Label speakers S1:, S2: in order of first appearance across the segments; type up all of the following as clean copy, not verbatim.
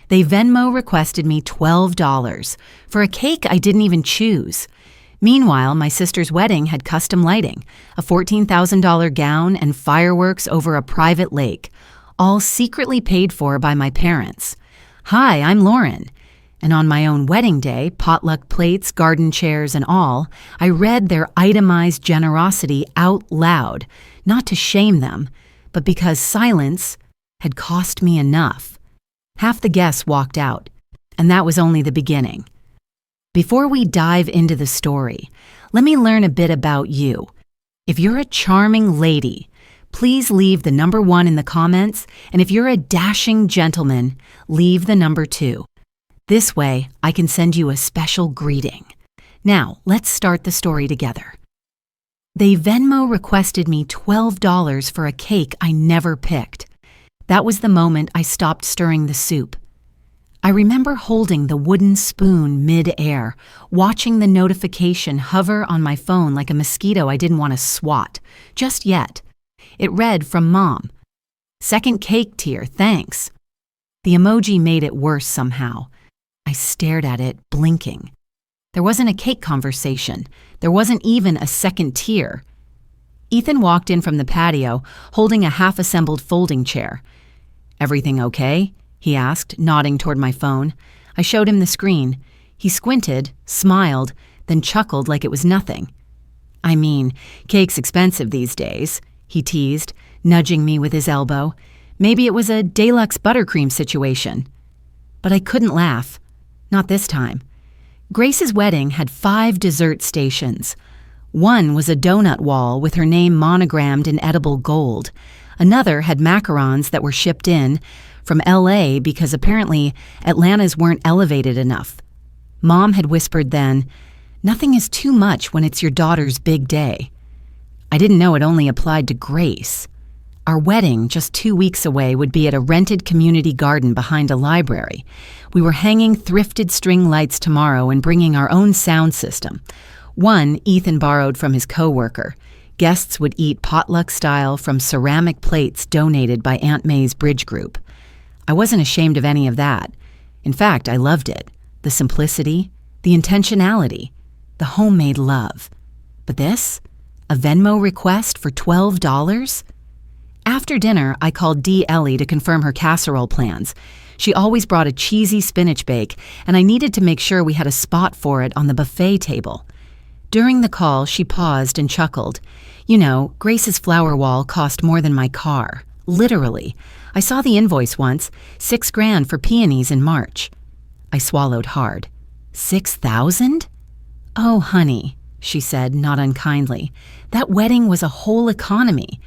S1: They Venmo requested me $12 for a cake I didn't even choose. Meanwhile, my sister's wedding had custom lighting, a $14,000 gown, and fireworks over a private lake, all secretly paid for by my parents. Hi, I'm Lauren. And on my own wedding day, potluck plates, garden chairs, and all, I read their itemized generosity out loud, not to shame them, but because silence had cost me enough. Half the guests walked out, and that was only the beginning. Before we dive into the story, let me learn a bit about you. If you're a charming lady, please leave the number 1 in the comments, and if you're a dashing gentleman, leave the number 2. This way, I can send you a special greeting. Now, let's start the story together. They Venmo requested me $12 for a cake I never picked. That was the moment I stopped stirring the soup. I remember holding the wooden spoon mid-air, watching the notification hover on my phone like a mosquito I didn't want to swat, just yet. It read from Mom. "Second cake tier, thanks." The emoji made it worse somehow. I stared at it, blinking. There wasn't a cake conversation. There wasn't even a second tier. Ethan walked in from the patio, holding a half-assembled folding chair. "Everything okay?" he asked, nodding toward my phone. I showed him the screen. He squinted, smiled, then chuckled like it was nothing. "I mean, cake's expensive these days," he teased, nudging me with his elbow. Maybe it was a deluxe buttercream situation. But I couldn't laugh. Not this time. Grace's wedding had 5 dessert stations. One was a donut wall with her name monogrammed in edible gold. Another had macarons that were shipped in from LA because apparently Atlanta's weren't elevated enough. Mom had whispered then, "Nothing is too much when it's your daughter's big day." I didn't know it only applied to Grace. Our wedding, just 2 weeks away, would be at a rented community garden behind a library. We were hanging thrifted string lights tomorrow and bringing our own sound system. One Ethan borrowed from his coworker. Guests would eat potluck style from ceramic plates donated by Aunt May's bridge group. I wasn't ashamed of any of that. In fact, I loved it. The simplicity, the intentionality, the homemade love. But this? A Venmo request for $12? After dinner, I called Dee Ellie to confirm her casserole plans. She always brought a cheesy spinach bake, and I needed to make sure we had a spot for it on the buffet table. During the call, she paused and chuckled. You know, Grace's flower wall cost more than my car. Literally. I saw the invoice once, $6,000 for peonies in March. I swallowed hard. 6,000? "Oh, honey," she said, not unkindly. "That wedding was a whole economy.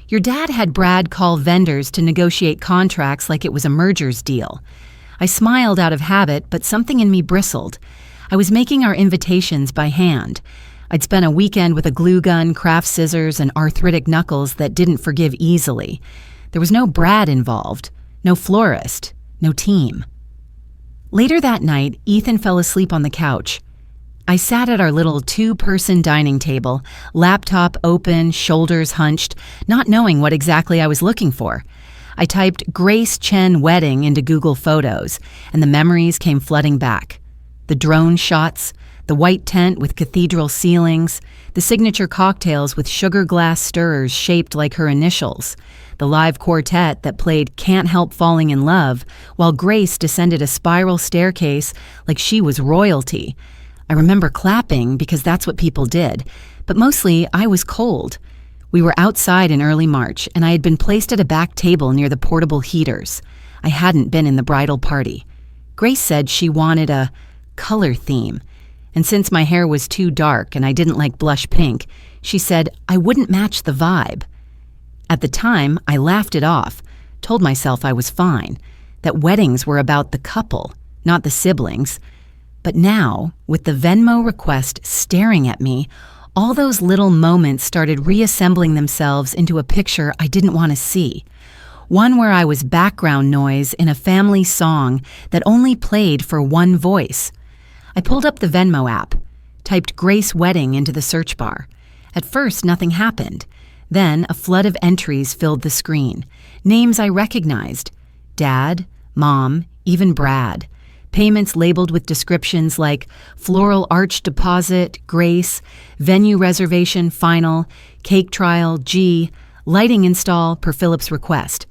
S1: Your dad had Brad call vendors to negotiate contracts like it was a mergers deal." I smiled out of habit, but something in me bristled. I was making our invitations by hand. I'd spent a weekend with a glue gun, craft scissors, and arthritic knuckles that didn't forgive easily. There was no Brad involved, no florist, no team. Later that night, Ethan fell asleep on the couch. I sat at our little 2-person dining table, laptop open, shoulders hunched, not knowing what exactly I was looking for. I typed Grace Chen wedding into Google Photos, and the memories came flooding back. The drone shots, the white tent with cathedral ceilings, the signature cocktails with sugar glass stirrers shaped like her initials, the live quartet that played Can't Help Falling in Love while Grace descended a spiral staircase like she was royalty. I remember clapping because that's what people did, but mostly I was cold. We were outside in early March, and I had been placed at a back table near the portable heaters. I hadn't been in the bridal party. Grace said she wanted a color theme, and since my hair was too dark and I didn't like blush pink, she said I wouldn't match the vibe. At the time, I laughed it off, told myself I was fine, that weddings were about the couple, not the siblings. But now, with the Venmo request staring at me, all those little moments started reassembling themselves into a picture I didn't want to see. One where I was background noise in a family song that only played for one voice. I pulled up the Venmo app, typed Grace Wedding into the search bar. At first, nothing happened. Then, a flood of entries filled the screen. Names I recognized. Dad, Mom, even Brad. Payments labeled with descriptions like floral arch deposit, Grace, venue reservation, final, cake trial, G, lighting install per Philip's request.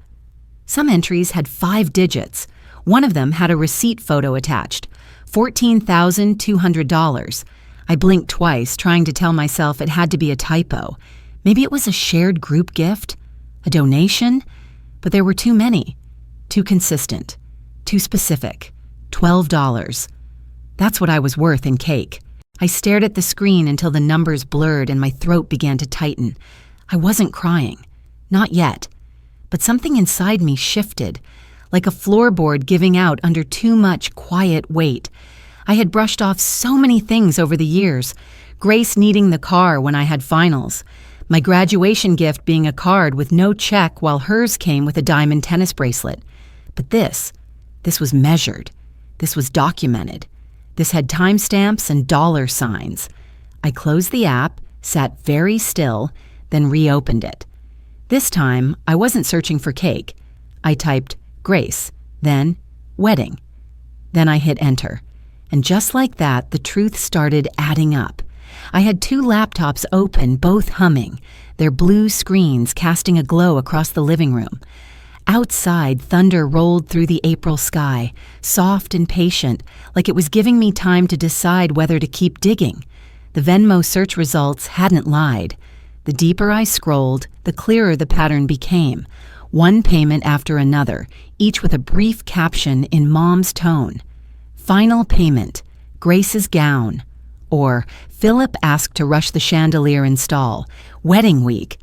S1: Some entries had 5 digits. One of them had a receipt photo attached, $14,200. I blinked twice, trying to tell myself it had to be a typo. Maybe it was a shared group gift? A donation? But there were too many. Too consistent. Too specific. $12. That's what I was worth in cake. I stared at the screen until the numbers blurred and my throat began to tighten. I wasn't crying. Not yet. But something inside me shifted, like a floorboard giving out under too much quiet weight. I had brushed off so many things over the years. Grace needing the car when I had finals. My graduation gift being a card with no check while hers came with a diamond tennis bracelet. But this was measured. This was documented. This had timestamps and dollar signs. I closed the app, sat very still, then reopened it. This time, I wasn't searching for cake. I typed Grace, then wedding. Then I hit enter. And just like that, the truth started adding up. I had 2 laptops open, both humming, their blue screens casting a glow across the living room. Outside, thunder rolled through the April sky, soft and patient, like it was giving me time to decide whether to keep digging. The Venmo search results hadn't lied. The deeper I scrolled, the clearer the pattern became. One payment after another, each with a brief caption in Mom's tone. Final payment, Grace's gown. Or, Philip asked to rush the chandelier install. Wedding week.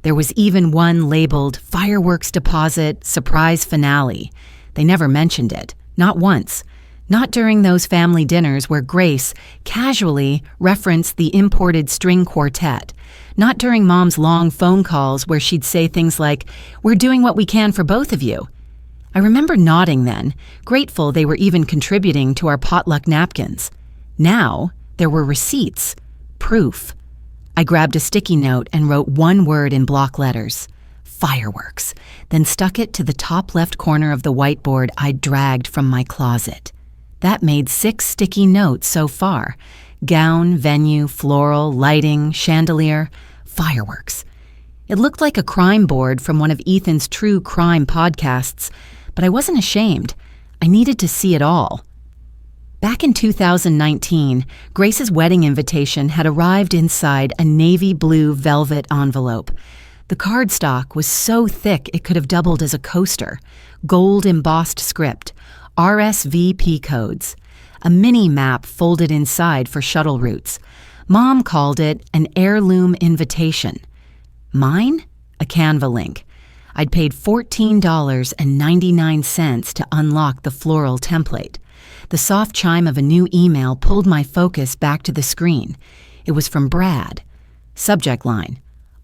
S1: There was even one labeled fireworks deposit, surprise finale. They never mentioned it. Not once. Not during those family dinners where Grace casually referenced the imported string quartet. Not during Mom's long phone calls where she'd say things like, "We're doing what we can for both of you." I remember nodding then, grateful they were even contributing to our potluck napkins. Now, there were receipts. Proof. I grabbed a sticky note and wrote one word in block letters. Fireworks. Then stuck it to the top left corner of the whiteboard I'd dragged from my closet. That made 6 sticky notes so far. Gown, venue, floral, lighting, chandelier, fireworks. It looked like a crime board from one of Ethan's true crime podcasts, but I wasn't ashamed. I needed to see it all. Back in 2019, Grace's wedding invitation had arrived inside a navy blue velvet envelope. The cardstock was so thick it could have doubled as a coaster. Gold embossed script, RSVP codes, a mini map folded inside for shuttle routes. Mom called it an heirloom invitation. Mine? A Canva link. I'd paid $14.99 to unlock the floral template. The soft chime of a new email pulled my focus back to the screen. It was from Brad. Subject line,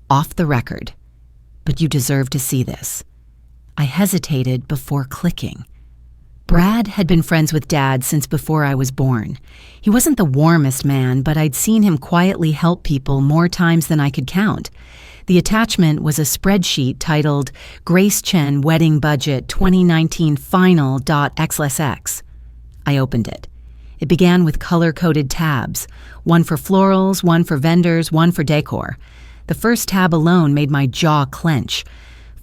S1: off the record. But you deserve to see this. I hesitated before clicking. Brad had been friends with Dad since before I was born. He wasn't the warmest man, but I'd seen him quietly help people more times than I could count. The attachment was a spreadsheet titled Grace Chen Wedding Budget 2019 Final.xlsx. I opened it. It began with color-coded tabs, one for florals, one for vendors, one for decor. The first tab alone made my jaw clench.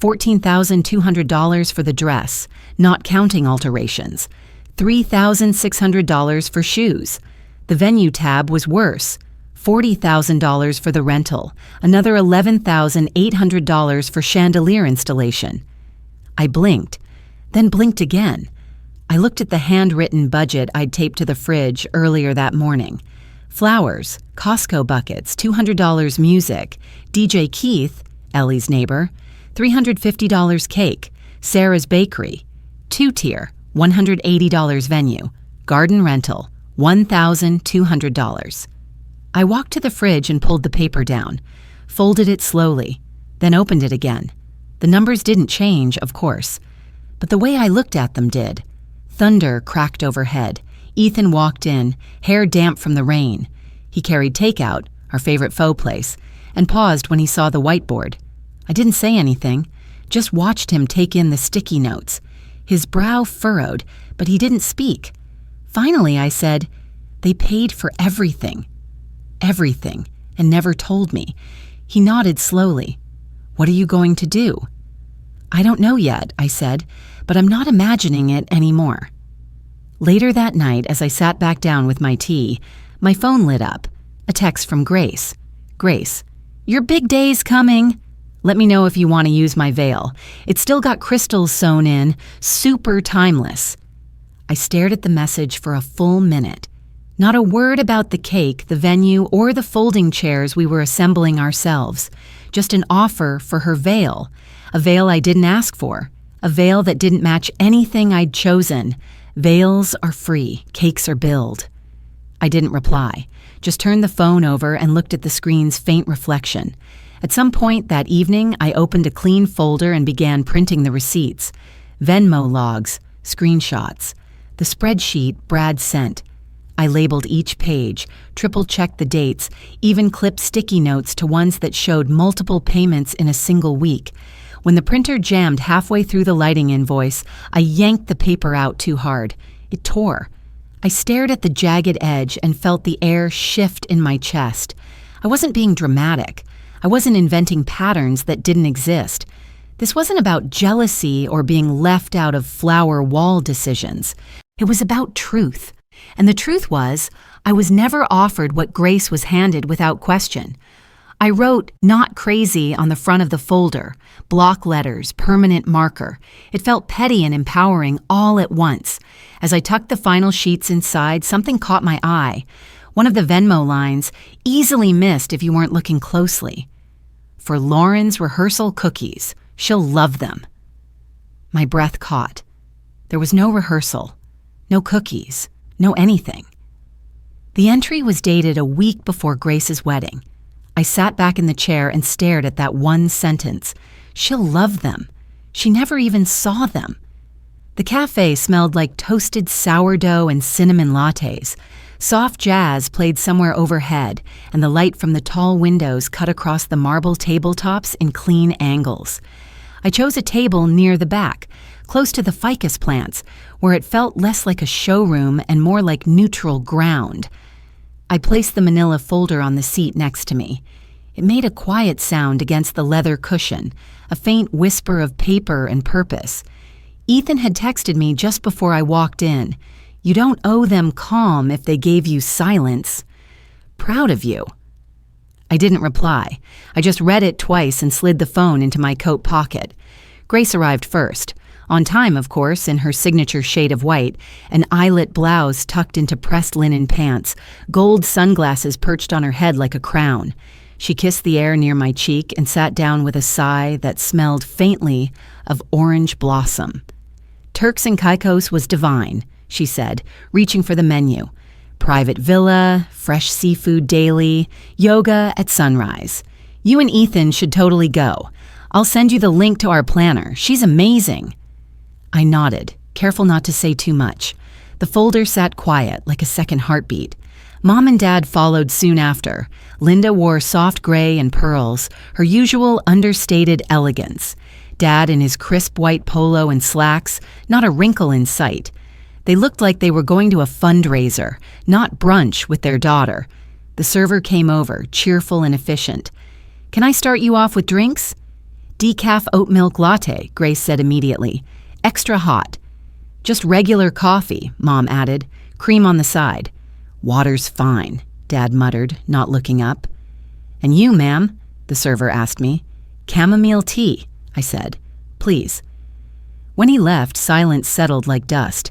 S1: $14,200 for the dress, not counting alterations. $3,600 for shoes. The venue tab was worse. $40,000 for the rental, another $11,800 for chandelier installation. I blinked, then blinked again. I looked at the handwritten budget I'd taped to the fridge earlier that morning. Flowers, Costco buckets, $200 music, DJ Keith, Ellie's neighbor, $350 cake, Sarah's bakery, 2-tier, $180 venue, garden rental, $1,200. I walked to the fridge and pulled the paper down, folded it slowly, then opened it again. The numbers didn't change, of course, but the way I looked at them did. Thunder cracked overhead. Ethan walked in, hair damp from the rain. He carried takeout, our favorite pho place, and paused when he saw the whiteboard. I didn't say anything, just watched him take in the sticky notes. His brow furrowed, but he didn't speak. Finally, I said, "They paid for everything." Everything, and never told me. He nodded slowly. "What are you going to do?" "I don't know yet," I said, "but I'm not imagining it anymore." Later that night, as I sat back down with my tea, my phone lit up. A text from Grace. "Grace, your big day's coming. Let me know if you want to use my veil. It's still got crystals sewn in, super timeless." I stared at the message for a full minute. Not a word about the cake, the venue, or the folding chairs we were assembling ourselves. Just an offer for her veil. A veil I didn't ask for. A veil that didn't match anything I'd chosen. Veils are free, cakes are billed. I didn't reply, just turned the phone over and looked at the screen's faint reflection. At some point that evening, I opened a clean folder and began printing the receipts. Venmo logs, screenshots. The spreadsheet Brad sent. I labeled each page, triple-checked the dates, even clipped sticky notes to ones that showed multiple payments in a single week. When the printer jammed halfway through the lighting invoice, I yanked the paper out too hard. It tore. I stared at the jagged edge and felt the air shift in my chest. I wasn't being dramatic. I wasn't inventing patterns that didn't exist. This wasn't about jealousy or being left out of flower wall decisions. It was about truth. And the truth was, I was never offered what Grace was handed without question. I wrote "not crazy" on the front of the folder, block letters, permanent marker. It felt petty and empowering all at once. As I tucked the final sheets inside, something caught my eye. One of the Venmo lines, easily missed if you weren't looking closely. "For Lauren's rehearsal cookies. She'll love them." My breath caught. There was no rehearsal, no cookies, no anything. The entry was dated a week before Grace's wedding. I sat back in the chair and stared at that one sentence. She'll love them. She never even saw them. The cafe smelled like toasted sourdough and cinnamon lattes. Soft jazz played somewhere overhead, and the light from the tall windows cut across the marble tabletops in clean angles. I chose a table near the back, close to the ficus plants, where it felt less like a showroom and more like neutral ground. I placed the manila folder on the seat next to me. It made a quiet sound against the leather cushion, a faint whisper of paper and purpose. Ethan had texted me just before I walked in. "You don't owe them calm if they gave you silence. Proud of you." I didn't reply. I just read it twice and slid the phone into my coat pocket. Grace arrived first. On time, of course, in her signature shade of white, an eyelet blouse tucked into pressed linen pants, gold sunglasses perched on her head like a crown. She kissed the air near my cheek and sat down with a sigh that smelled faintly of orange blossom. "Turks and Caicos was divine," she said, reaching for the menu. "Private villa, fresh seafood daily, yoga at sunrise. You and Ethan should totally go. I'll send you the link to our planner. She's amazing." I nodded, careful not to say too much. The folder sat quiet, like a second heartbeat. Mom and Dad followed soon after. Linda wore soft gray and pearls, her usual understated elegance. Dad in his crisp white polo and slacks, not a wrinkle in sight. They looked like they were going to a fundraiser, not brunch with their daughter. The server came over, cheerful and efficient. "Can I start you off with drinks?" "Decaf oat milk latte," Grace said immediately. "Extra hot." "Just regular coffee," Mom added. "Cream on the side." "Water's fine," Dad muttered, not looking up. "And you, ma'am?" the server asked me. "Chamomile tea," I said. "Please." When he left, silence settled like dust.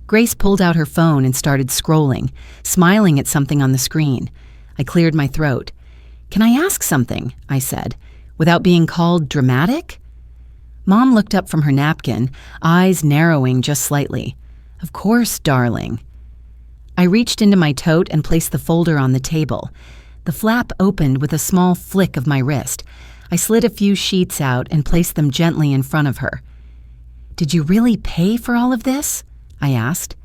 S1: Grace pulled out her phone and started scrolling, smiling at something on the screen. I cleared my throat. "Can I ask something?" I said, without being called dramatic. Mom looked up from her napkin, eyes narrowing just slightly. "Of course, darling." I reached into my tote and placed the folder on the table. The flap opened with a small flick of my wrist. I slid a few sheets out and placed them gently in front of her. "Did you really pay for all of this?" I asked.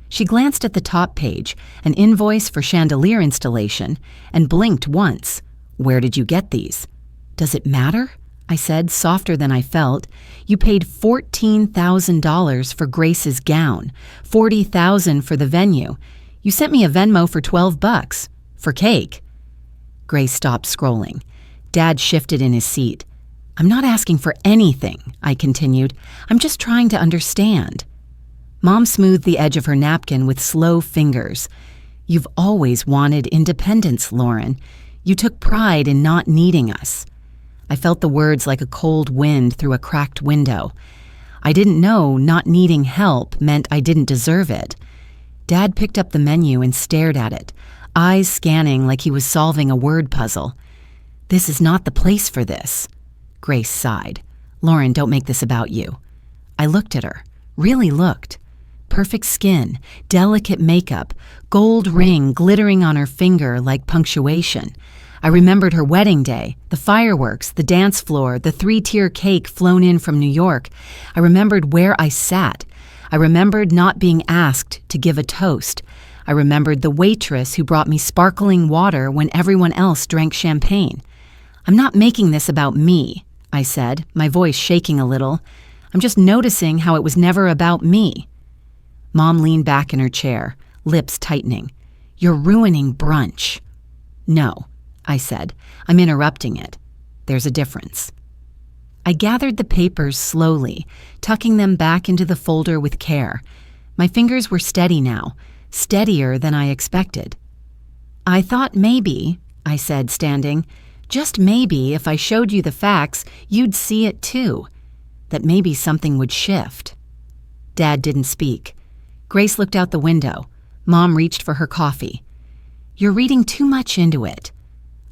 S1: She glanced at the top page, an invoice for chandelier installation, and blinked once. "Where did you get these?" "Does it matter?" I said, softer than I felt. You paid $14,000 for Grace's gown, $40,000 for the venue. You sent me a Venmo for $12 for cake. Grace stopped scrolling. Dad shifted in his seat. I'm not asking for anything, I continued. I'm just trying to understand. Mom smoothed the edge of her napkin with slow fingers. You've always wanted independence, Lauren. You took pride in not needing us. I felt the words like a cold wind through a cracked window. I didn't know not needing help meant I didn't deserve it. Dad picked up the menu and stared at it, eyes scanning like he was solving a word puzzle. This is not the place for this. Grace sighed. Lauren, don't make this about you. I looked at her, really looked. Perfect skin, delicate makeup, gold ring glittering on her finger like punctuation. I remembered her wedding day, the fireworks, the dance floor, the 3-tier cake flown in from New York. I remembered where I sat. I remembered not being asked to give a toast. I remembered the waitress who brought me sparkling water when everyone else drank champagne. I'm not making this about me, I said, my voice shaking a little. I'm just noticing how it was never about me. Mom leaned back in her chair, lips tightening. You're ruining brunch. No, I said. I'm interrupting it. There's a difference. I gathered the papers slowly, tucking them back into the folder with care. My fingers were steady now, steadier than I expected. I thought maybe, I said, standing, just maybe if I showed you the facts, you'd see it too. That maybe something would shift. Dad didn't speak. Grace looked out the window. Mom reached for her coffee. You're reading too much into it.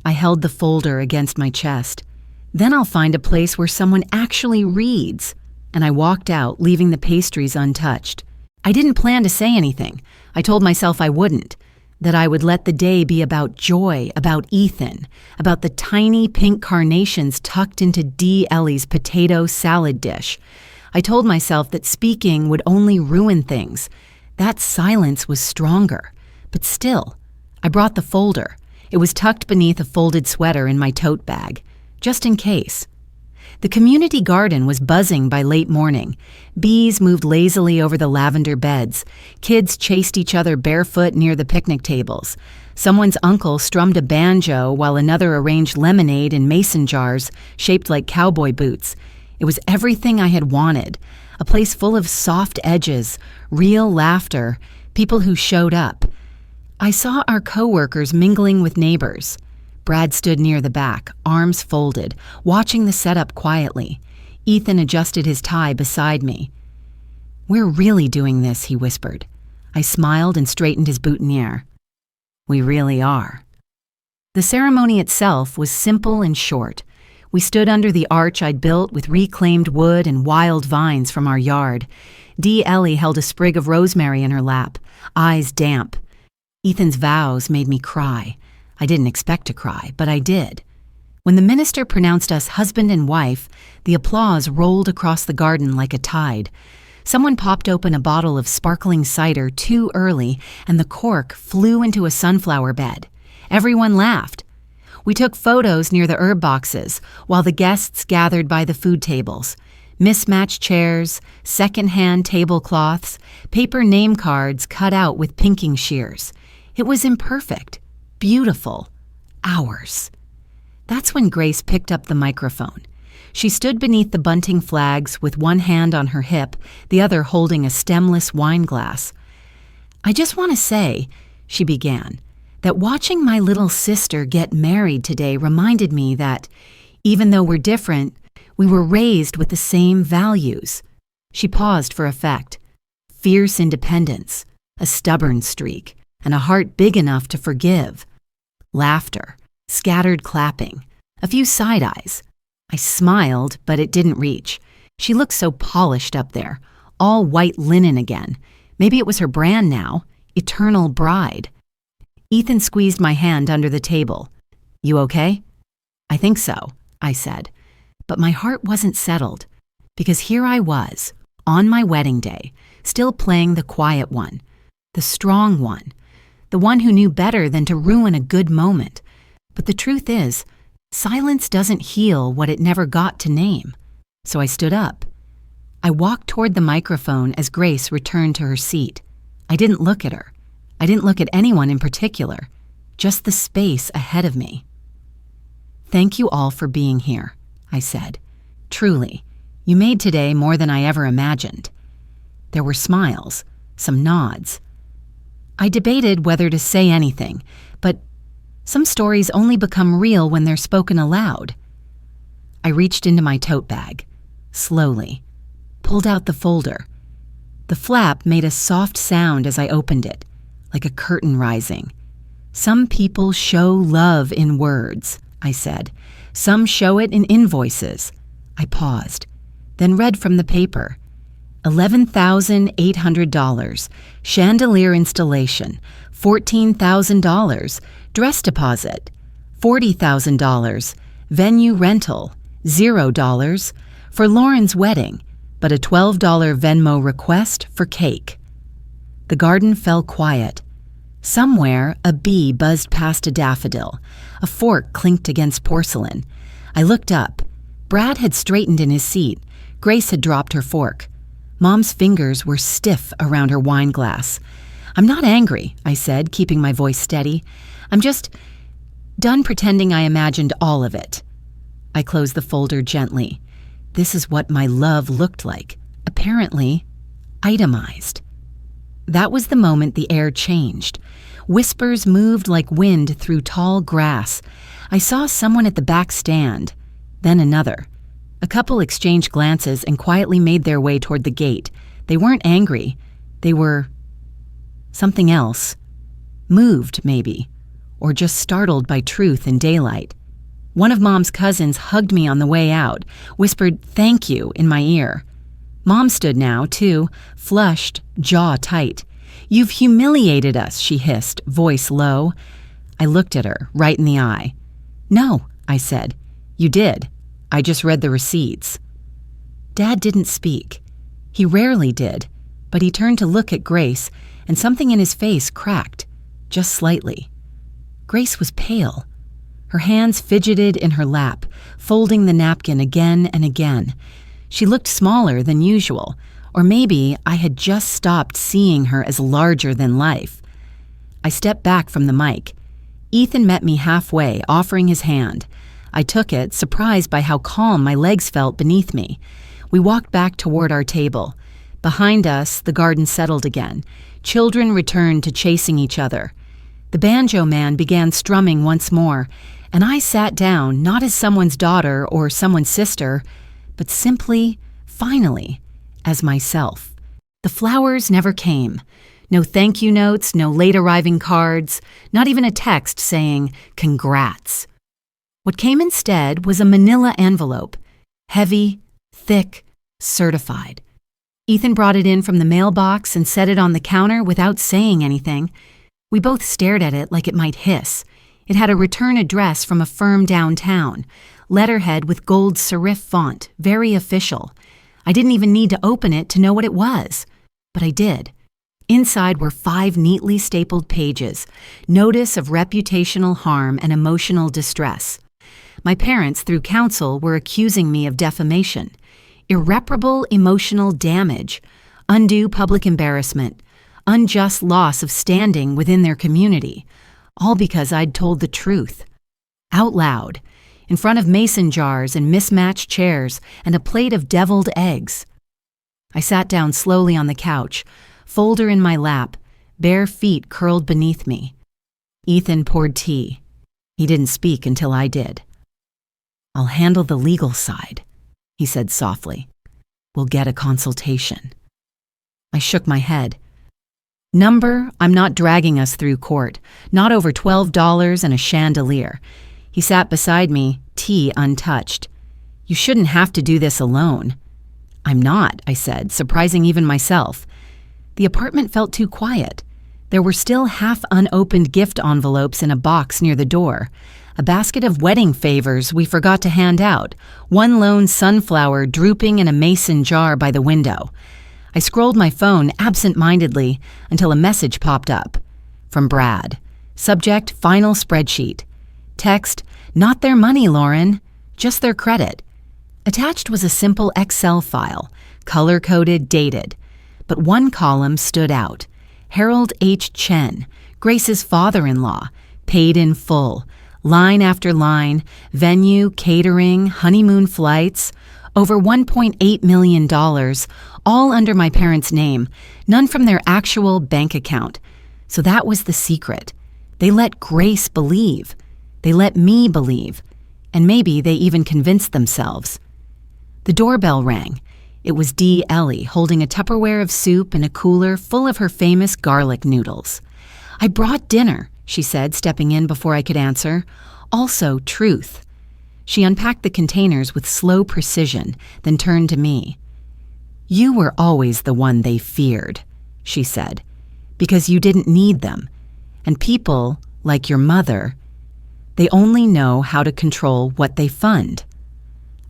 S1: I held the folder against my chest. Then I'll find a place where someone actually reads. And I walked out, leaving the pastries untouched. I didn't plan to say anything. I told myself I wouldn't. That I would let the day be about joy, about Ethan, about the tiny pink carnations tucked into D. Ellie's potato salad dish. I told myself that speaking would only ruin things. That silence was stronger. But still, I brought the folder. It was tucked beneath a folded sweater in my tote bag, just in case. The community garden was buzzing by late morning. Bees moved lazily over the lavender beds. Kids chased each other barefoot near the picnic tables. Someone's uncle strummed a banjo while another arranged lemonade in mason jars shaped like cowboy boots. It was everything I had wanted, a place full of soft edges, real laughter, people who showed up. I saw our coworkers mingling with neighbors. Brad stood near the back, arms folded, watching the setup quietly. Ethan adjusted his tie beside me. We're really doing this, he whispered. I smiled and straightened his boutonniere. We really are. The ceremony itself was simple and short. We stood under the arch I'd built with reclaimed wood and wild vines from our yard. Dee Ellie held a sprig of rosemary in her lap, eyes damp. Ethan's vows made me cry. I didn't expect to cry, but I did. When the minister pronounced us husband and wife, the applause rolled across the garden like a tide. Someone popped open a bottle of sparkling cider too early, and the cork flew into a sunflower bed. Everyone laughed. We took photos near the herb boxes, while the guests gathered by the food tables. Mismatched chairs, second-hand tablecloths, paper name cards cut out with pinking shears. It was imperfect. Beautiful. Ours. That's when Grace picked up the microphone. She stood beneath the bunting flags with one hand on her hip, the other holding a stemless wine glass. I just want to say, she began, that watching my little sister get married today reminded me that, even though we're different, we were raised with the same values. She paused for effect. Fierce independence, a stubborn streak, and a heart big enough to forgive. Laughter, scattered clapping, a few side eyes. I smiled, but it didn't reach. She looked so polished up there, all white linen again. Maybe it was her brand now, Eternal Bride. Ethan squeezed my hand under the table. You okay? I think so, I said. But my heart wasn't settled, because here I was, on my wedding day, still playing the quiet one, the strong one, the one who knew better than to ruin a good moment. But the truth is, Silence doesn't heal what it never got to name. So I stood up. I walked toward the microphone as Grace returned to her seat. I didn't look at her. I didn't look at anyone in particular, just the space ahead of me. "Thank you all for being here," I said. "Truly, you made today more than I ever imagined." There were smiles, some nods. I debated whether to say anything, but some stories only become real when they're spoken aloud. I reached into my tote bag, slowly, pulled out the folder. The flap made a soft sound as I opened it, like a curtain rising. "Some people show love in words," I said. "Some show it in invoices." I paused, then read from the paper. $11,800, chandelier installation, $14,000, dress deposit, $40,000, venue rental, $0 for Lauren's wedding, but a $12 Venmo request for cake. The garden fell quiet. Somewhere, a bee buzzed past a daffodil. A fork clinked against porcelain. I looked up. Brad had straightened in his seat. Grace had dropped her fork. Mom's fingers were stiff around her wine glass. "I'm not angry," I said, keeping my voice steady. "I'm just done pretending I imagined all of it." I closed the folder gently. This is what my love looked like, apparently itemized. That was the moment the air changed. Whispers moved like wind through tall grass. I saw someone at the back stand, then another. A couple exchanged glances and quietly made their way toward the gate. They weren't angry. They were something else. Moved, maybe, or just startled by truth in daylight. One of Mom's cousins hugged me on the way out, whispered "thank you" in my ear. Mom stood now, too, flushed, jaw tight. "You've humiliated us," she hissed, voice low. I looked at her, right in the eye. "No," I said. "You did. I just read the receipts." Dad didn't speak. He rarely did, but he turned to look at Grace, and something in his face cracked, just slightly. Grace was pale. Her hands fidgeted in her lap, folding the napkin again and again. She looked smaller than usual, or maybe I had just stopped seeing her as larger than life. I stepped back from the mic. Ethan met me halfway, offering his hand. I took it, surprised by how calm my legs felt beneath me. We walked back toward our table. Behind us, the garden settled again. Children returned to chasing each other. The banjo man began strumming once more, and I sat down, not as someone's daughter or someone's sister, but simply, finally, as myself. The flowers never came. No thank you notes, no late arriving cards, not even a text saying, "Congrats." What came instead was a manila envelope, heavy, thick, certified. Ethan brought it in from the mailbox and set it on the counter without saying anything. We both stared at it like it might hiss. It had a return address from a firm downtown, letterhead with gold serif font, very official. I didn't even need to open it to know what it was, but I did. Inside were 5 neatly stapled pages, notice of reputational harm and emotional distress. My parents, through counsel, were accusing me of defamation, irreparable emotional damage, undue public embarrassment, unjust loss of standing within their community, all because I'd told the truth. Out loud, in front of mason jars and mismatched chairs and a plate of deviled eggs. I sat down slowly on the couch, folder in my lap, bare feet curled beneath me. Ethan poured tea. He didn't speak until I did. "I'll handle the legal side," he said softly. "We'll get a consultation." I shook my head. "Number, I'm not dragging us through court, not over $12 and a chandelier." He sat beside me, tea untouched. "You shouldn't have to do this alone." "I'm not," I said, surprising even myself. The apartment felt too quiet. There were still half-unopened gift envelopes in a box near the door, a basket of wedding favors we forgot to hand out, one lone sunflower drooping in a mason jar by the window. I scrolled my phone absent-mindedly until a message popped up. From Brad. Subject, final spreadsheet. Text, Not their money, Lauren, just their credit. Attached was a simple Excel file, color-coded, dated. But one column stood out. Harold H. Chen, Grace's father-in-law, paid in full. Line after line, venue, catering, honeymoon flights, over $1.8 million, all under my parents' name, none from their actual bank account. So that was the secret. They let Grace believe. They let me believe. And maybe they even convinced themselves. The doorbell rang. It was Dee Ellie holding a Tupperware of soup and a cooler full of her famous garlic noodles. "I brought dinner," she said, stepping in before I could answer. "Also, truth." She unpacked the containers with slow precision, then turned to me. "You were always the one they feared," she said, "because you didn't need them. And people, like your mother, they only know how to control what they fund."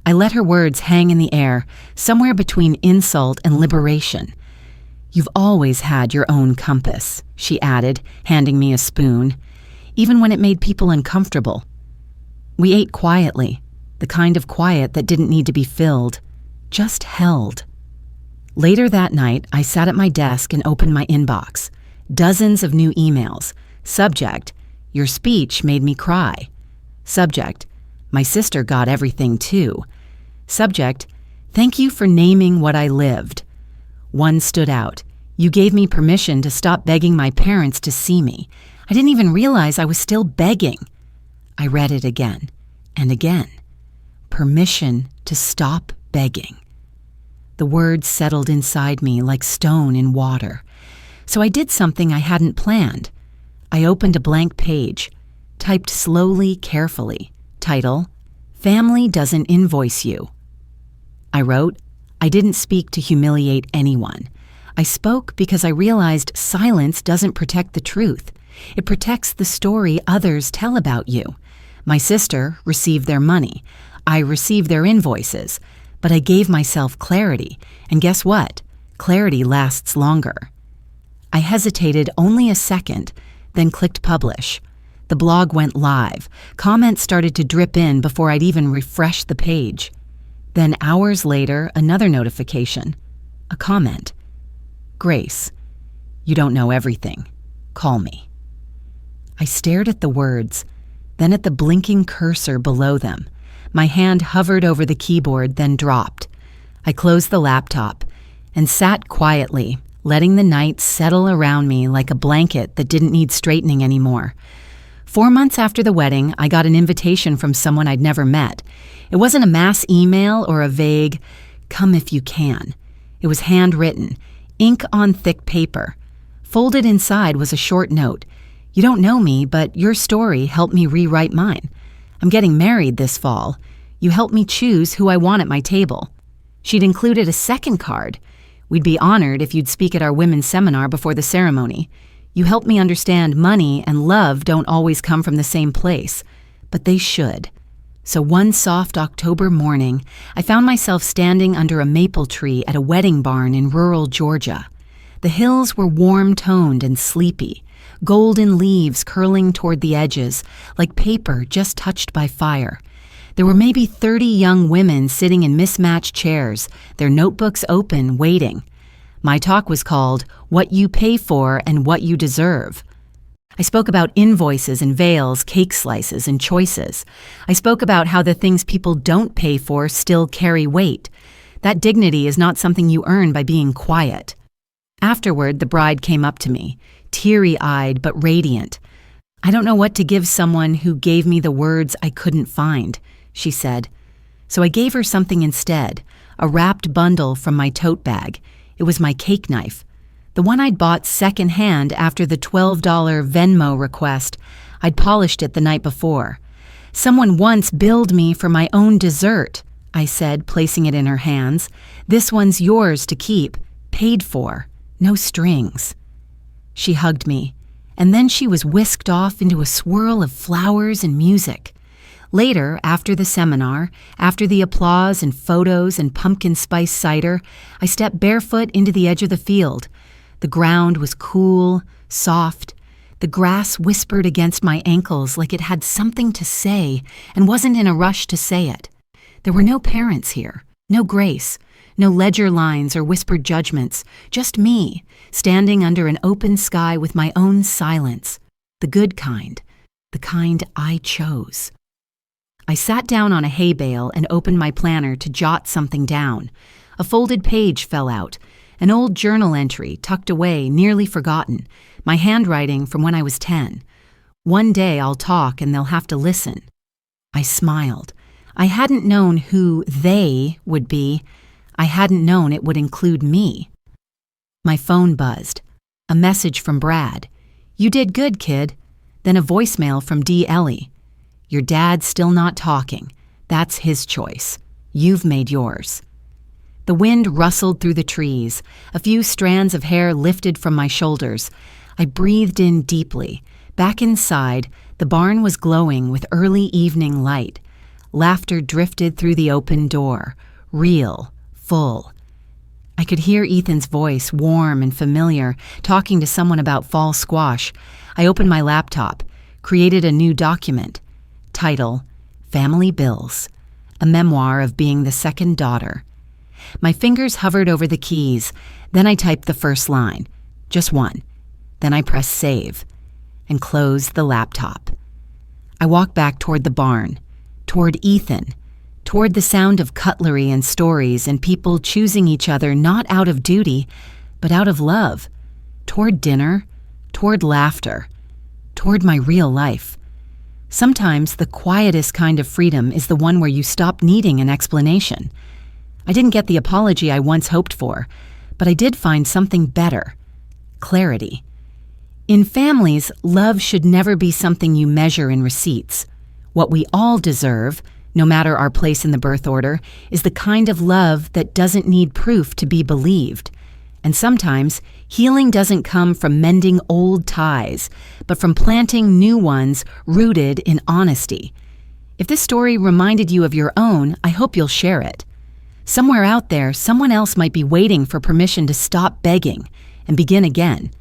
S1: I let her words hang in the air, somewhere between insult and liberation. "You've always had your own compass," she added, handing me a spoon, even when it made people uncomfortable. We ate quietly, the kind of quiet that didn't need to be filled, just held. Later that night, I sat at my desk and opened my inbox. Dozens of new emails. Subject, "Your speech made me cry." Subject, "My sister got everything too." Subject, "Thank you for naming what I lived." One stood out. "You gave me permission to stop begging my parents to see me. I didn't even realize I was still begging." I read it again and again. Permission to stop begging. The words settled inside me like stone in water. So I did something I hadn't planned. I opened a blank page, typed slowly, carefully. Title, "Family Doesn't Invoice You." I wrote, "I didn't speak to humiliate anyone. I spoke because I realized silence doesn't protect the truth. It protects the story others tell about you. My sister received their money. I received their invoices. But I gave myself clarity. And guess what? Clarity lasts longer." I hesitated only a second, then clicked publish. The blog went live. Comments started to drip in before I'd even refreshed the page. Then hours later, another notification. A comment. "Grace, you don't know everything. Call me." I stared at the words, then at the blinking cursor below them. My hand hovered over the keyboard, then dropped. I closed the laptop and sat quietly, letting the night settle around me like a blanket that didn't need straightening anymore. 4 months after the wedding, I got an invitation from someone I'd never met. It wasn't a mass email or a vague, "come if you can." It was handwritten, ink on thick paper. Folded inside was a short note. "You don't know me, but your story helped me rewrite mine. I'm getting married this fall. You helped me choose who I want at my table." She'd included a second card. "We'd be honored if you'd speak at our women's seminar before the ceremony. You helped me understand money and love don't always come from the same place, but they should." So one soft October morning, I found myself standing under a maple tree at a wedding barn in rural Georgia. The hills were warm-toned and sleepy, golden leaves curling toward the edges, like paper just touched by fire. There were maybe 30 young women sitting in mismatched chairs, their notebooks open, waiting. My talk was called "What You Pay For and What You Deserve." I spoke about invoices and veils, cake slices and choices. I spoke about how the things people don't pay for still carry weight. That dignity is not something you earn by being quiet. Afterward, the bride came up to me, teary-eyed but radiant. "I don't know what to give someone who gave me the words I couldn't find," she said. So I gave her something instead, a wrapped bundle from my tote bag. It was my cake knife, the one I'd bought secondhand after the $12 Venmo request. I'd polished it the night before. "Someone once billed me for my own dessert," I said, placing it in her hands. "This one's yours to keep, paid for, no strings." She hugged me, and then she was whisked off into a swirl of flowers and music. Later, after the seminar, after the applause and photos and pumpkin spice cider, I stepped barefoot into the edge of the field. The ground was cool, soft. The grass whispered against my ankles like it had something to say and wasn't in a rush to say it. There were no parents here, no grace, no ledger lines or whispered judgments, just me, standing under an open sky with my own silence, the good kind, the kind I chose. I sat down on a hay bale and opened my planner to jot something down. A folded page fell out, an old journal entry tucked away, nearly forgotten, my handwriting from when I was 10. One day I'll talk and they'll have to listen. I smiled. I hadn't known who they would be. I hadn't known it would include me. My phone buzzed. A message from Brad. "You did good, kid." Then a voicemail from D. Ellie. "Your dad's still not talking. That's his choice. You've made yours." The wind rustled through the trees. A few strands of hair lifted from my shoulders. I breathed in deeply. Back inside, the barn was glowing with early evening light. Laughter drifted through the open door. Real. Full. I could hear Ethan's voice, warm and familiar, talking to someone about fall squash. I opened my laptop, created a new document. Title, Family Bills, a memoir of being the second daughter. My fingers hovered over the keys. Then I typed the first line, just one. Then I pressed save and closed the laptop. I walked back toward the barn, toward Ethan, toward the sound of cutlery and stories and people choosing each other not out of duty, but out of love, toward dinner, toward laughter, toward my real life. Sometimes the quietest kind of freedom is the one where you stop needing an explanation. I didn't get the apology I once hoped for, but I did find something better: clarity. In families, love should never be something you measure in receipts. What we all deserve, no matter our place in the birth order, is the kind of love that doesn't need proof to be believed. And sometimes, healing doesn't come from mending old ties, but from planting new ones rooted in honesty. If this story reminded you of your own, I hope you'll share it. Somewhere out there, someone else might be waiting for permission to stop begging and begin again.